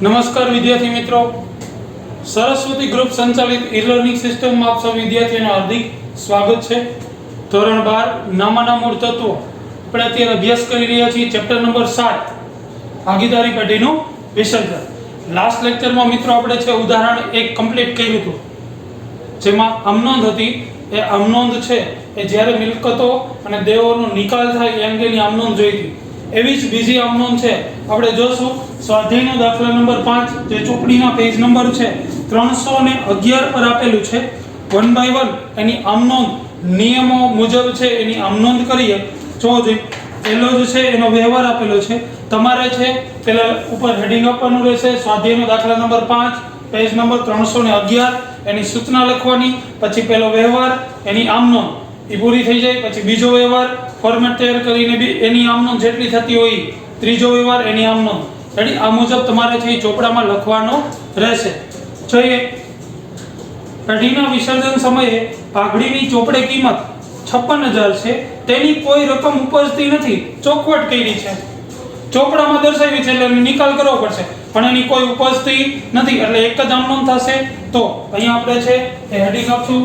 નમસ્કાર વિદ્યાર્થી મિત્રો, સરસ્વતી ગ્રુપ સંચાલિત ઈ લર્નિંગ સિસ્ટમમાં આપ સૌ વિદ્યાર્થીઓનું હાર્દિક સ્વાગત છે। ધોરણ 12 નામાના મૂળ તત્વો આપણે અત્યારે અભ્યાસ કરી રહ્યા છીએ। ચેપ્ટર નંબર 7 ભાગીદારી પેઢીનું વિસર્જન। લાસ્ટ લેક્ચરમાં મિત્રો આપણે છે ઉદાહરણ 1 કમ્પ્લીટ કર્યું હતું, જેમાં અમનોંધ હતી। એ અમનોંધ છે એ જ્યારે મિલકતો અને દેવોનો નિકાલ થાય એ અંગેની અમનોંધ જોઈ હતી। એવી જ બીજી અમનોંધ છે આપણે જોશું સ્વાધ્યાયનો દાખલા નંબર 5 જે ચોપડીના પેજ નંબર છે 311 પર આપેલું છે। 1 બાય 1 એની અમનોંધ નિયમો મુજબ છે એની અમનોંધ કરીએ। જો પહેલો જ છે એનો વ્યવહાર આપેલો છે, તમારે છે પહેલા ઉપર હેડિંગ આપવાનું રહેશે સ્વાધ્યાયનો દાખલા નંબર 5 પેજ નંબર 311 એની સૂચના લખવાની, પછી પહેલો વ્યવહાર એની અમનોંધ એ પૂરી થઈ જાય, પછી બીજો વ્યવહાર ફોર્મેટ તૈયાર કરીને બી એની અમનોંધ જેટલી થતી હોય, ત્રીજો વ્યવહાર એની અમનોંધ રેડી આ મુજબ તમારે છે ચોપડામાં લખવાનો રહેશે। જોઈએ પેઢીના વિસર્જન સમયે પાઘડીની ચોપડે કિંમત 56,000 છે, તેની કોઈ રકમ ઉપજતી નથી, ચોખવટ કરી છે, ચોપડામાં દર્શાવી છે એટલે એનો નિકાલ કરવો પડશે, પણ એની કોઈ ઉપજતી નથી એટલે એક જ અમનોંધ થશે। તો અહીંયા આપણે છે એ હેડિંગ આપશું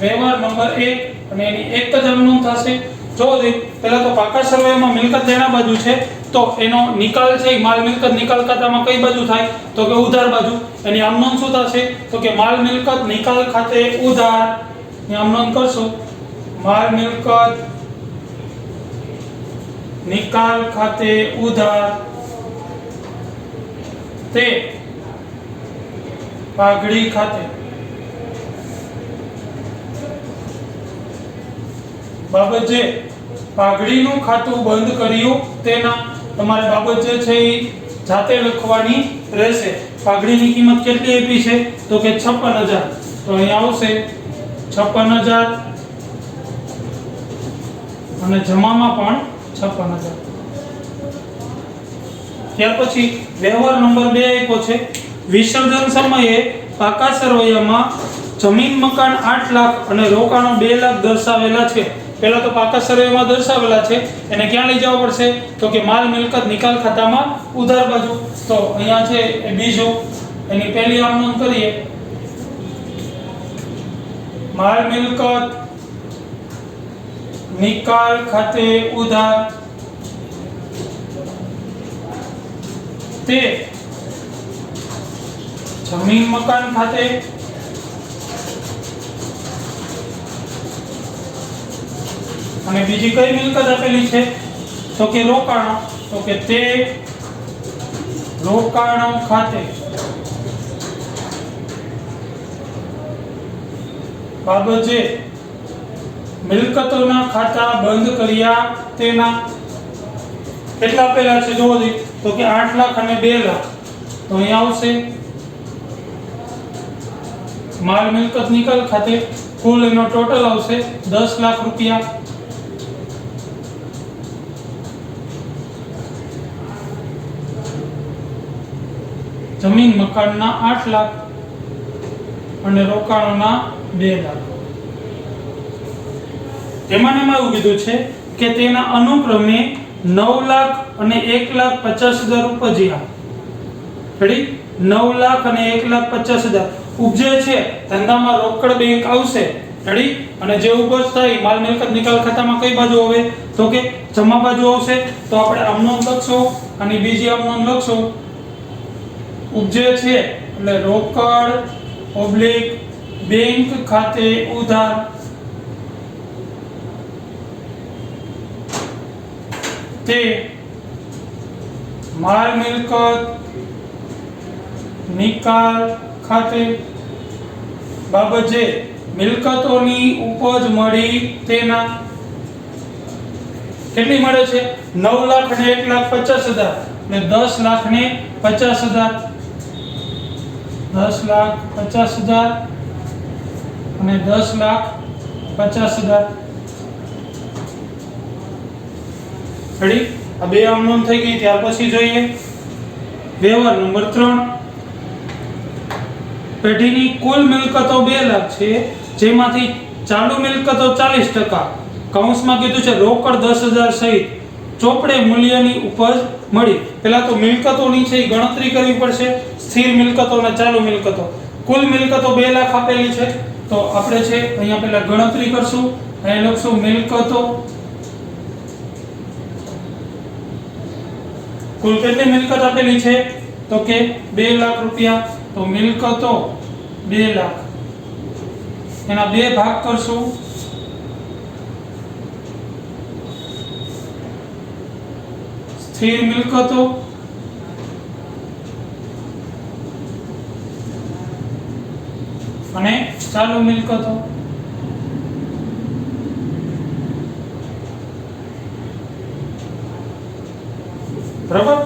વ્યવહાર નંબર 1 અને એની એક જ અમનોંધ થશે। જો પહેલા તો પાકા સરવૈયામાં મિલકત લેણા બાજુ છે તો એનો નિકાલ છે માલ મિલકત નિકાલ ખાતામાં કઈ બાજુ થાય તો કે ઉધાર બાજુ। એની અમનોંધ શું થશે તો કે માલ મિલકત નિકાલ ખાતે ઉધાર ની અમનોંધ કરશું। માલ મિલકત નિકાલ ખાતે ઉધાર તે પાઘડી ખાતે બાબત જે પાઘડીનું ખાતું બંધ કર્યું તેના તમારે બાબત જે છે એ જાતે લખવાની રહેશે। પાઘડીની કિંમત કેટલી આપી છે તો કે 56,000, તો અહીં આવશે 56,000 અને જમામાં પણ 56,000। ત્યાર પછી વ્યવહાર નંબર 2 આપ્યો છે વિસર્જન સમયે પાકા સરવૈયામાં જમીન મકાન 8 લાખ અને રોકાણો 2 લાખ દર્શાવેલા છે। પહેલા તો પાકા સરવૈયામાં દર્શાવેલા છે, એને ક્યાં લઈ જવા પડશે તો કે માલ મિલકત નિકાલ ખાતામાં ઉધાર બાજુ। તો અહીંયા છે એ બીજું એની પહેલી અમનોંધ કરીએ માલ મિલકત નિકાલ ખાતે ઉધાર તે જમીન મકાન ખાતે અને બીજી કઈ મિલકત આપેલી છે તો કે રોકાણો, તો કે તે રોકાણો ખાતે બાબત જે મિલકતોના ખાતા બંધ કર્યા તેના કેટલા આપેલા છે જોવો તો કે 8 લાખ અને 2 લાખ, તો અહીં આવશે માલ મિલકત નિકાલ ખાતે કુલ એનો ટોટલ આવશે 10 લાખ રૂપિયા। જમીન મકાનના 8 લાખ અને રોકાણોના 2 લાખ। તેમાં એવું કીધું છે કે તેના અનુક્રમે 9 લાખ અને 1,50,000 ઉપજ્યા। રેડી 9 લાખ અને 1,50,000 ઉપજે છે, ધંધામાં રોકડ બેંક આવશે રેડી, અને જે ઉપજ થાય માલ મિલકત નિકાલ ખાતામાં કઈ બાજુ આવે તો કે જમા બાજુ આવશે। તો આપણે અમનોંધ લખશું અને બીજી અમનોંધ લખશું ઉપજે છે એટલે રોકડ ઓબ્લિક બેંક ખાતે ઉધાર તે માલ મિલકત નિકાલ ખાતે બાબત જે મિલકતોની ઉપજ મળી તેના કેટલી મળે છે 9 લાખ અને 1,50,000 એટલે 10 લાખ ને 50,000, 10 લાખ 50,000 અને 10 લાખ 50,000 રેડી। આ બે અમનોંધ થઈ ગઈ। ત્યાર પછી જોઈએ વ્યવહાર નંબર 3 પેઢીની કુલ મિલકતો 2 લાખ છે, જેમાંથી ચાલુ મિલકતો 40%, કૌંસમાં કીધું છે રોકડ 10,000 સહિત ચોપડે મૂલ્યની ઉપજ મળી. પહેલા તો મિલકતોની છે એ ગણતરી કરવી પડશે, સ્થિર મિલકતો અને ચાલુ મિલકતો. કુલ મિલકતો 2 લાખ આપેલી છે, તો આપણે છે અહીંયા પહેલા ગણતરી કરશું. અહીંયા લખશું મિલકતો. કુલ કેટલી મિલકત આપેલી છે? તો કે 2 લાખ રૂપિયા. તો મિલકતો 2 લાખ, એના 2 ભાગ કરશું. સ્થિર મિલકતો અને ચાલુ મિલકતો. બરાબર?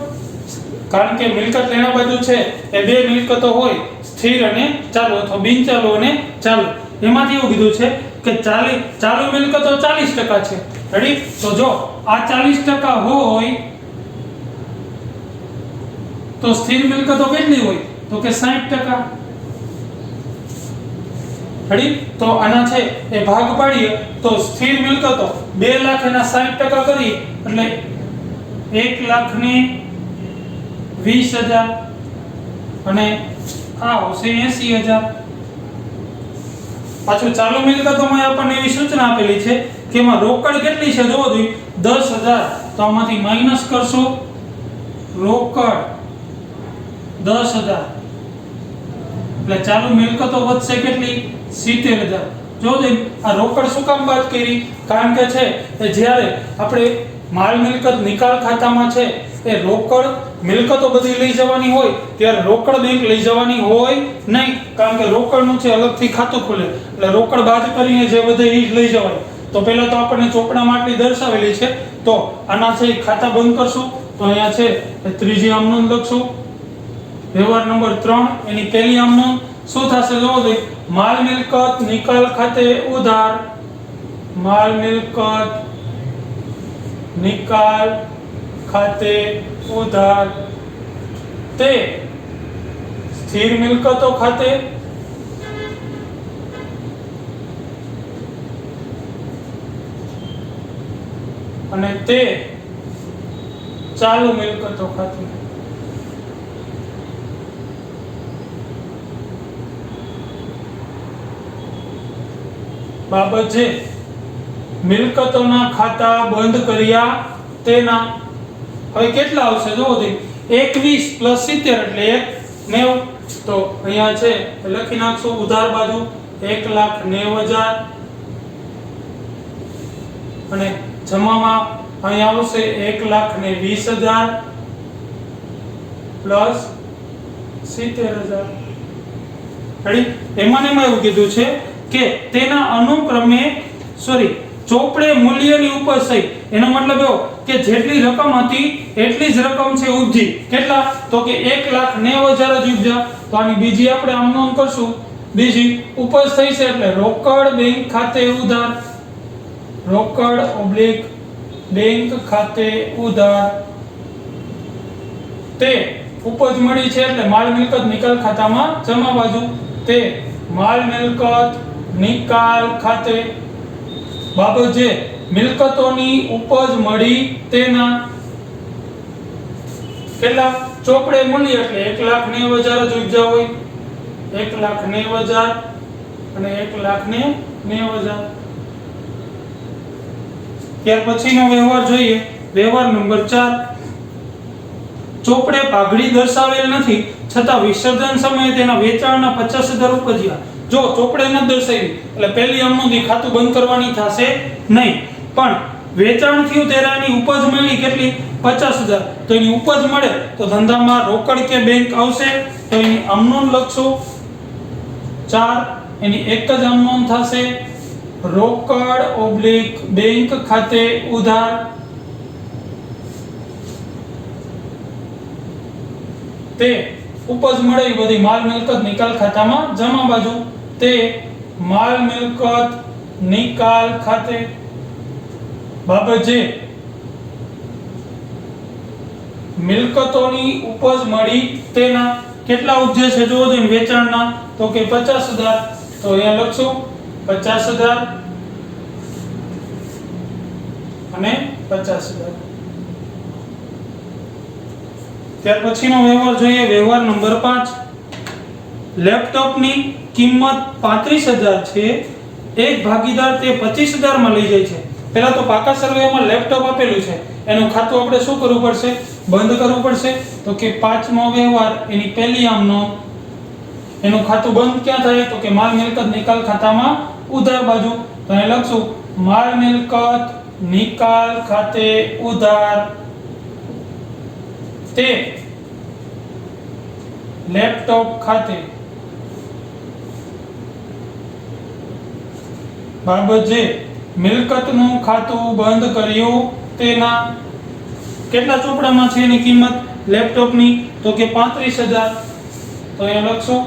કારણ કે મિલકત લેણા બાજુ છે એ 2 મિલકતો હોય, સ્થિર અને ચાલુ, અથવા બિનચાલુ અને ચાલુ. એમાંથી એવું કીધું છે કે ચાલુ મિલકતો 40% છે. રેડી? તો જો આ 40% હોય તો સ્થિર મિલકતો કેટલી હોય? તો કે 60%. રેડી? તો આના છે એ ભાગ પાડીએ તો સ્થિર મિલકતો 2 લાખ એના 60% કરીએ એટલે 1,20,000 અને આ આવશે 80,000. પાછું ચાલુ મિલકતોમાં આપણને એવી સૂચના આપેલી છે કે એમાં રોકડ કેટલી છે જોવો જોઈએ, 10,000. તો આમાંથી માઈનસ કરશો, રોકડ 10,000 એટલે ચાલુ મિલકતો વધશે કેટલી? 70,000. જો આ રોકડ શું કામ વાત કરી? કારણ કે છે એ જ્યારે આપણે માલ મિલકત નિકાલ ખાતામાં છે એ રોકડ મિલકતો બધી લઈ જવાની હોય ત્યારે રોકડ બેંક લઈ જવાની હોય નહીં. કારણ કે રોકડનું છે અલગથી ખાતું ખુલે એટલે રોકડ બાદ કરીને જે વધે એ જ લઈ જવાય. તો પહેલા તો આપણને ચોપડામાં આટલી દર્શાવેલી છે, તો આના છે ખાતા બંધ કરશું. તો અહીંયા છે ત્રીજી આમનોંધ લખશું. વ્યવહાર નંબર 3 એની પહેલી આમનોંધ શું થશે જોવો જોઈએ, માલ મિલકત નિકાલ ખાતે ઉધાર. માલ મિલકત નિકાલ ખાતે ઉધાર તે સ્થિર મિલકતો ખાતે અને તે ચાલુ મિલકતો ખાતે. બાબત છે મિલકતોના ખાતા બંધ કર્યા તેના. હવે કેટલા આવશે જોવો તો 21 + 70 એટલે 1,90,000. તો અહીંયા છે લખી નાખશું ઉધાર બાજુ 1,90,000 અને જમામાં અહીંયા આવશે 1,20,000 પ્લસ 70,000. રેડી? એમાં એવું કીધું છે કે તેના અનુક્રમે ચોપડે મૂલ્યની ઉપજ થઈ. એનો મતલબ એવો કે જેટલી રકમ હતી એટલી જ રકમ છે ઉપજી. કેટલા? તો કે 1,90,000 જ ઉપજા. તો આની બીજી આપણે આમ નોંધ કરશું. બીજી ઉપજ થઈ છે એટલે રોકડ બેંક ખાતે ઉધાર. રોકડ ઓબ્લિક બેંક ખાતે ઉધાર તે ઉપજ મળી છે એટલે માલ મિલકત નિકાલ ખાતામાં જમા બાજુ. તે માલ મિલકત નિકાલ ખાતે. બાબત જે મિલકતોની ઉપજ મળી તેના કેટલા? ચોપડે મૂલ્ય એટલે 1,90,000 જ ઉપજા હોય. 1,90,000 અને 1,90,000. ત્યાર પછીનો વ્યવહાર જોઈએ. વ્યવહાર નંબર 4. ચોપડે પાઘડી દર્શાવેલ નથી છતાં વિસર્જન સમયે તેના વેચાણના 50,000 ઉપજ્યા. જો ચોપડે ન દર્શાવી એટલે પહેલી આમનોંધ ખાતું બંધ કરવાની થશે નહીં, પણ વેચાણ થયું ત્યારે એની ઉપજ મળી કેટલી? 50,000. તો એની ઉપજ મળે તો ધંધામાં રોકડ કે બેંક આવશે. તો એની આમનોંધ લખશું 4. એની એક જ આમનોંધ થશે રોકડ ઓબ્લિક બેંક ખાતે ઉધાર. તે ઉપજ મળે એ બધી માલ મિલકત નિકાલ ખાતામાં જમા બાજુ. તે માલ મિલકત નિકાલ ખાતે. બાબત જે મિલકતોની ઉપજ મળી તેના કેટલા ઉપજે છે જોવો જોઈએ વેચાણના, તો કે 50,000. તો અહીંયા લખશું 50,000 અને 50,000. ત્યાર પછીનો વ્યવહાર જોઈએ, વ્યવહાર નંબર 5. લેપટોપની કિંમત 35,000 છે, એક ભાગીદાર તે 25,000 માં લઈ જાય છે. પહેલા તો પાકા સરવૈયામાં લેપટોપ આપેલું છે, એનું ખાતું આપણે શું કરવું પડશે? બંધ કરવું પડશે. તો કે પાંચમો વ્યવહાર, એની પહેલી આમ નોંધ, એનું ખાતું બંધ ક્યાં થાય? તો કે માલ મિલકત નિકાલ ખાતામાં ઉધાર બાજુ. તો અહીં લખશું માલ મિલકત નિકાલ ખાતે ઉધાર તે લેપટોપ ખાતે બાબત જે મિલકતનું ખાતું બંધ કર્યું તેના કેટલા ચોપડામાં છે એની કિંમત લેપટોપની? તો કે 35,000. તો અહીંયા લખશું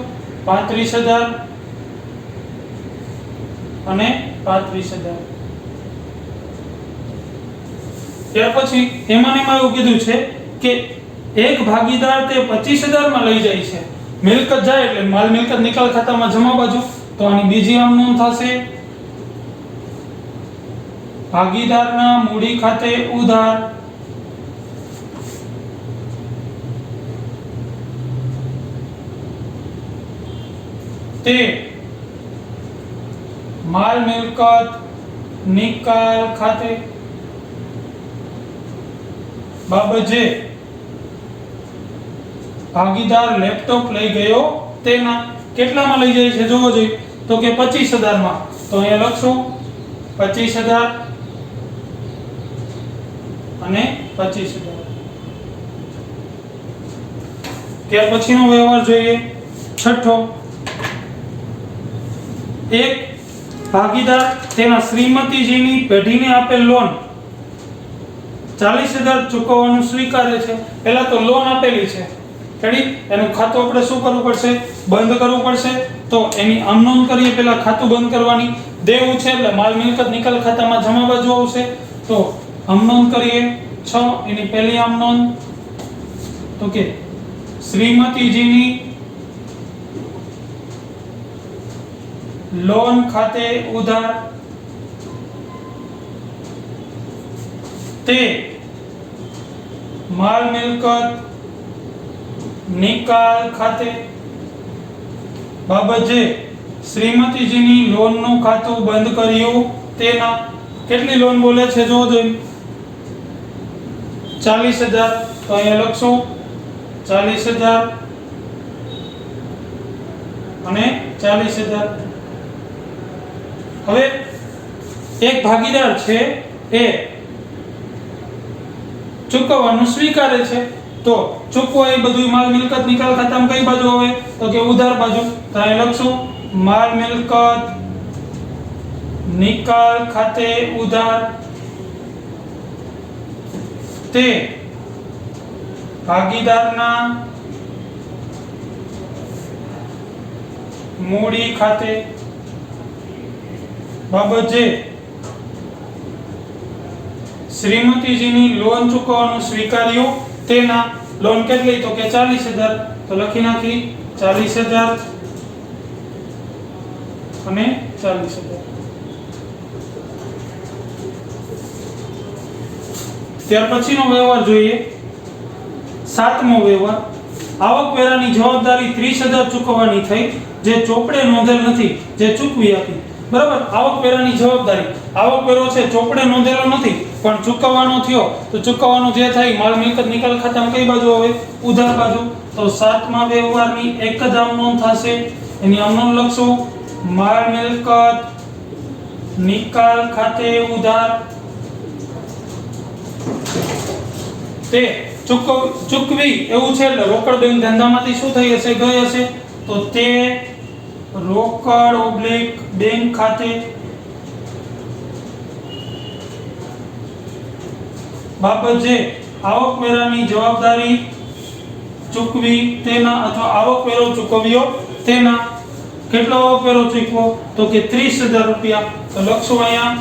35,000 અને 35,000. ત્યાર પછી એમાં એવું કીધું છે કે એક ભાગીદાર તે 25,000 માં લઈ જાય છે. મિલકત જાય એટલે માલ મિલકત નિકાલ ખાતામાં જમા બાજુ. તો આની બીજી આમ નોંધ થશે ભાગીદારના મૂડી ખાતે ઉધાર તે માલ મિલકત નિકાલ ખાતે બાબત જે ભાગીદાર લેપટોપ લઈ ગયો તેના કેટલામાં લઈ જાય છે જોવો જોઈએ. તો કે 25,000 માં. તો અહીંયા લખશું 25,000 અને 25,000. ત્યાર પછીનો વ્યવહાર જોઈએ, છઠ્ઠો. એક ભાગીદાર તેના શ્રીમતીજીની પેઢીને આપેલ લોન 40,000 ચૂકવવાનું સ્વીકારે છે. પહેલા તો લોન આપેલી છે, એનું ખાતું આપણે શું કરવું પડશે? બંધ કરવું પડશે. તો એની આમ નોંધ કરીએ, પહેલા ખાતું બંધ કરવાની. દેવું છે એટલે માલ મિલકત નિકાલ ખાતામાં જમા બાજુ આવશે. તો આમ નોંધ કરીએ 6, એની પહેલી આમ નોંધ. તો કે શ્રીમતીજીની લોન ખાતે ઉધાર તે માલ મિલકત નિકાલ ખાતે બાબત જે શ્રીમતીજીની લોનનું ખાતું બંધ કર્યું તેના કેટલી લોન બોલે છે જોવો જોઈએ 40,000. તો અહીંયા લખશું 40,000 અને 40,000. હવે એક ભાગીદાર છે એ ચૂકવવાનું સ્વીકારે છે. તો ચૂકવો એ બધું માલ મિલકત નિકાલ ખાતામાં કઈ બાજુ આવે? તો કે ઉધાર બાજુ. તો અહીં લખશું માલ મિલકત નિકાલ ખાતે ઉધાર તે ભાગીદારના મૂડી ખાતે બાબત જે શ્રીમતીજીની લોન ચૂકવવાનું સ્વીકાર્યું તેના લોન કેટલી? તો કે 40,000. તો લખી નાખી 40,000 અને 40,000. ત્યાર પછીનો વ્યવહાર જોઈએ, સાતમો વ્યવહાર. આવકવેરાની જવાબદારી 30,000 ચૂકવવાની થઈ જે ચોપડે નોંધેલ નથી, જે ચૂકવી આપી. બરાબર, આવકવેરાની જવાબદારી, આવકવેરો છે ચોપડે નોંધેલો નથી પણ ચૂકવવાનો થયો. તો ચૂકવવાનું જે થાય માલ મિલકત નિકાલ ખાતામાં કઈ બાજુ આવે? ઉધાર બાજુ. તો સાતમા વ્યવહારની એક જ આમ નોંધ થશે, એની આમ નોંધ લખશું માલ મિલકત નિકાલ ખાતે ઉધાર તે ચૂકવી એવું છે એટલે રોકડ બેંક ધંધામાંથી શું થઈ હશે? ગઈ હશે. તો તે રોકડ ઓબ્લિક બેંક ખાતે બાબત જે આવકવેરાની જવાબદારી ચૂકવી તેના અથવા આવકવેરો ચૂકવ્યો તેના. કેટલો આવકવેરો ચૂકવો? તો કે 30,000 રૂપિયા. તો લખશું અહીંયા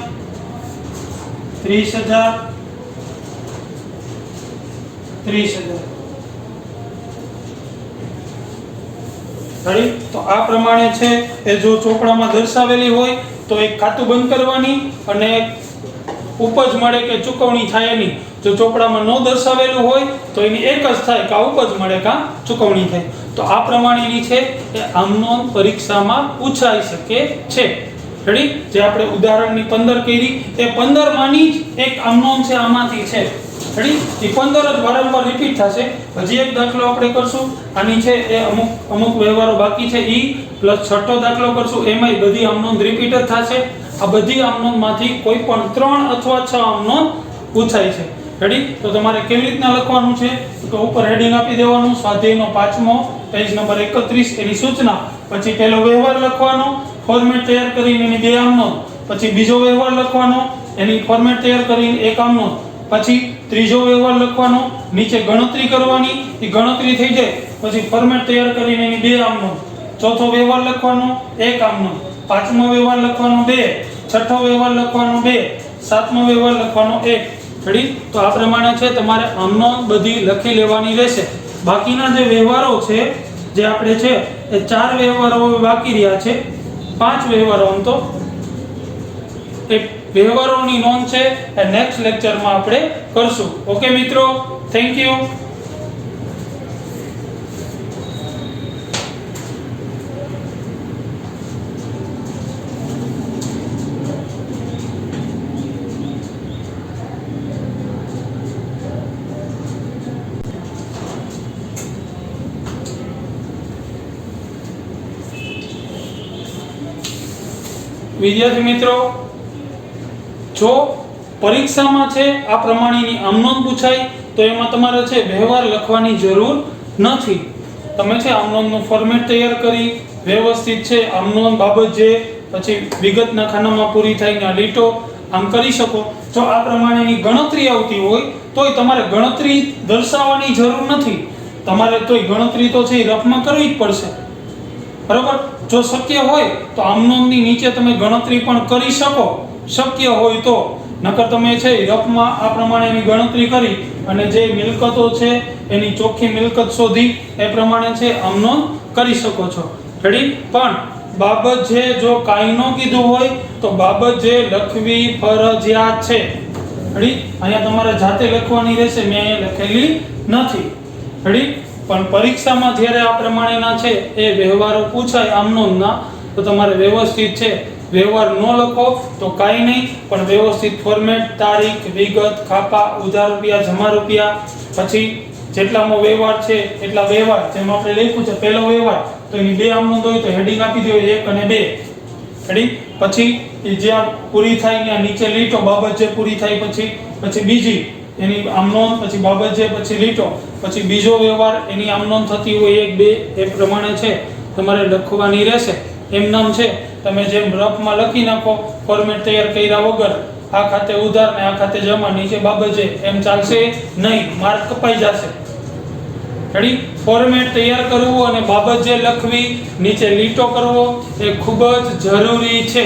30,000 30,000. તો આ પ્રમાણે છે એ જો ચોપડામાં દર્શાવેલી હોય તો એક ખાતું બંધ કરવાની અને ઉપજ મળે કે ચૂકવણી થાય એની. જો ચોપડામાં ન દર્શાવેલું હોય તો એની એક જ થાય કે ઉપજ મળે કાં ચૂકવણી થાય. તો આ પ્રમાણેની છે એ આમનોંધ પરીક્ષામાં પૂછાઈ શકે છે. રેડી? જે આપણે ઉદાહરણની 15 કરી એ 15 માંની જ એક આમનોંધ છે આમાંથી છે. રેડી? એ 15 જ વારંવાર રિપીટ થશે. હજી એક દાખલો આપણે કરશું. આની છે એ અમુક વ્યવહારો બાકી છે ઈ પ્લસ છઠ્ઠો દાખલો કરશું. એમાંય બધી આમનોંધ રિપીટ જ થશે. આ બધી આમનોંધમાંથી કોઈ પણ 3 અથવા 6 આમનોંધ પૂછાય છે. રેડી? તો તમારે કેવી રીતના લખવાનું છે તો ઉપર હેડિંગ આપી દેવાનું સ્વાધ્યાયનો 5મો પેજ નંબર 31 એની સૂચના. પછી પહેલો વ્યવહાર લખવાનો, ફોર્મેટ તૈયાર કરીને એની 2 આમનોંધ. પછી બીજો વ્યવહાર લખવાનો, એની ફોર્મેટ તૈયાર કરીને 1 આમનોંધ. પછી ત્રીજો વ્યવહાર લખવાનો, નીચે ગણતરી કરવાની, એ ગણતરી થઈ જાય પછી ફોર્મેટ તૈયાર કરીને એની 2 આમનોંધ. ચોથો વ્યવહાર લખવાનો 1 આમનોંધ. પાંચમો વ્યવહાર લખવાનો 2, છઠ્ઠો વ્યવહાર લખવાનો 2, સાતમો વ્યવહાર લખવાનો 1. રેડી? તો આ પ્રમાણે છે તમારે આમનોંધ બધી લખી લેવાની રહેશે. બાકીના જે વ્યવહારો છે જે આપણે છે એ 4 વ્યવહારો બાકી રહ્યા છે. 5 વ્યવહારો આમ તો એ વ્યવહારોની નોંધ છે એ નેક્સ્ટ લેક્ચરમાં આપણે કરશું. ઓકે મિત્રો, થેન્ક યુ. વિદ્યાર્થી મિત્રો, જો પરીક્ષામાં છે આ પ્રમાણેની આમનોંધ પૂછાય તો એમાં તમારે છે વ્યવહાર લખવાની જરૂર નથી. તમે છે આમનોંધનું ફોર્મેટ તૈયાર કરી વ્યવસ્થિત છે આમનોંધ બાબત જે પછી વિગતના ખાનામાં પૂરી થઈને લીટો આમ કરી શકો. જો આ પ્રમાણેની ગણતરી આવતી હોય તોય તમારે ગણતરી દર્શાવવાની જરૂર નથી. તમારે તોય ગણતરી તો છે એ રફમાં કરવી જ પડશે. બરાબર? જો શક્ય હોય તો આમનોંધની નીચે તમે ગણતરી પણ કરી શકો, શક્ય હોય તો. નકર તમે છે રફમાં આ પ્રમાણેની ગણતરી કરી અને જે મિલકતો છે એની ચોખ્ખી મિલકત શોધી એ પ્રમાણે છે આમનોંધ કરી શકો છો. રેડી? પણ બાબત જે જો કાંઈ ન કીધું હોય તો બાબત જે લખવી ફરજિયાત છે. રેડી? અહીંયા તમારે જાતે લખવાની રહેશે, મેં અહીંયા લખેલી નથી. રેડી? પણ પરીક્ષામાં જ્યારે આ પ્રમાણેના છે એ વ્યવહારો પૂછાય આમનોંધના તો તમારે વ્યવસ્થિત છે વ્યવહાર ન લખો તો કાંઈ નહીં, પણ વ્યવસ્થિત ફોર્મેટ, તારીખ, વિગત, ખાપા, ઉધાર રૂપિયા, જમા રૂપિયા, પછી જેટલામો વ્યવહાર છે એટલા વ્યવહાર. જેમ આપણે લખ્યું છે પહેલો વ્યવહાર તો એની 2 આમનોંધ હોય તો હેડિંગ આપી દો 1 અને 2. રેડી? પછી એ જ્યાં પૂરી થાય ત્યાં નીચે લીટો બાબત જે પૂરી થાય પછી બીજી એની આમનોંધ, પછી બાબત જે પછી લીટો, પછી બીજો વ્યવહાર એની આમનોંધ થતી હોય 1, 2 એ પ્રમાણે છે તમારે લખવાની રહેશે. એમ નામ છે તમે જેમ રફમાં લખી નાખો ફોર્મેટ તૈયાર કર્યા વગર, આ ખાતે ઉધાર ને આ ખાતે જમા, નીચે બાબત છે, એમ ચાલશે નહીં, માર્ક કપાઈ જશે. રેડી? ફોર્મેટ તૈયાર કરવું અને બાબત જે લખવી, નીચે લીટો કરવો એ ખૂબ જ જરૂરી છે.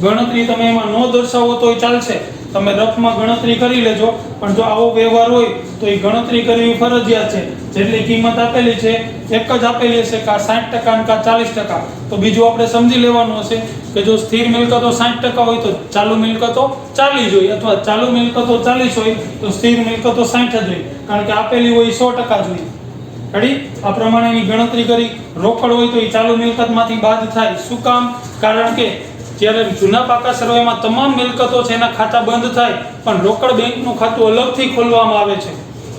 ગણતરી તમે એમાં ન દર્શાવો તોય ચાલશે, તમે રફમાં ગણતરી કરી લેજો, પણ જો આવો વ્યવહાર હોય તો એ ગણતરી કરવી ફરજિયાત છે. જેટલી કિંમત આપેલી છે એક જ આપેલી હશે કાં 60% ને કાં 40%, તો બીજું આપણે સમજી લેવાનું હશે કે જો સ્થિર મિલકતો 60% હોય તો ચાલુ મિલકતો 40 હોય, અથવા ચાલુ મિલકતો 40 હોય તો સ્થિર મિલકતો 60 જ હોય, કારણ કે આપેલી હોય 100% જ હોય. રેડી? આ પ્રમાણેની ગણતરી કરી. રોકડ હોય તો એ ચાલુ મિલકતમાંથી બાદ થાય. શું કામ? કારણ કે જ્યારે જૂના પાકા સરવાઈમાં તમામ મિલકતો છે એના ખાતા બંધ થાય, પણ રોકડ બેંકનું ખાતું અલગથી ખોલવામાં આવે છે.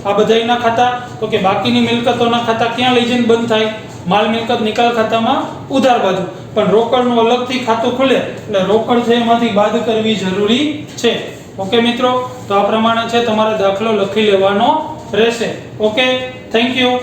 આ બધાયના ખાતા તો કે બાકીની મિલકતોના ખાતા ક્યાં લઈ જઈને બંધ થાય? માલ મિલકત નિકાલ ખાતામાં ઉધાર બાજુ. પણ રોકડનું અલગથી ખાતું ખુલે એટલે રોકડ છે એમાંથી બાદ કરવી જરૂરી છે. ઓકે મિત્રો, તો આ પ્રમાણે છે તમારે દાખલો લખી લેવાનો રહેશે. Okay, thank you.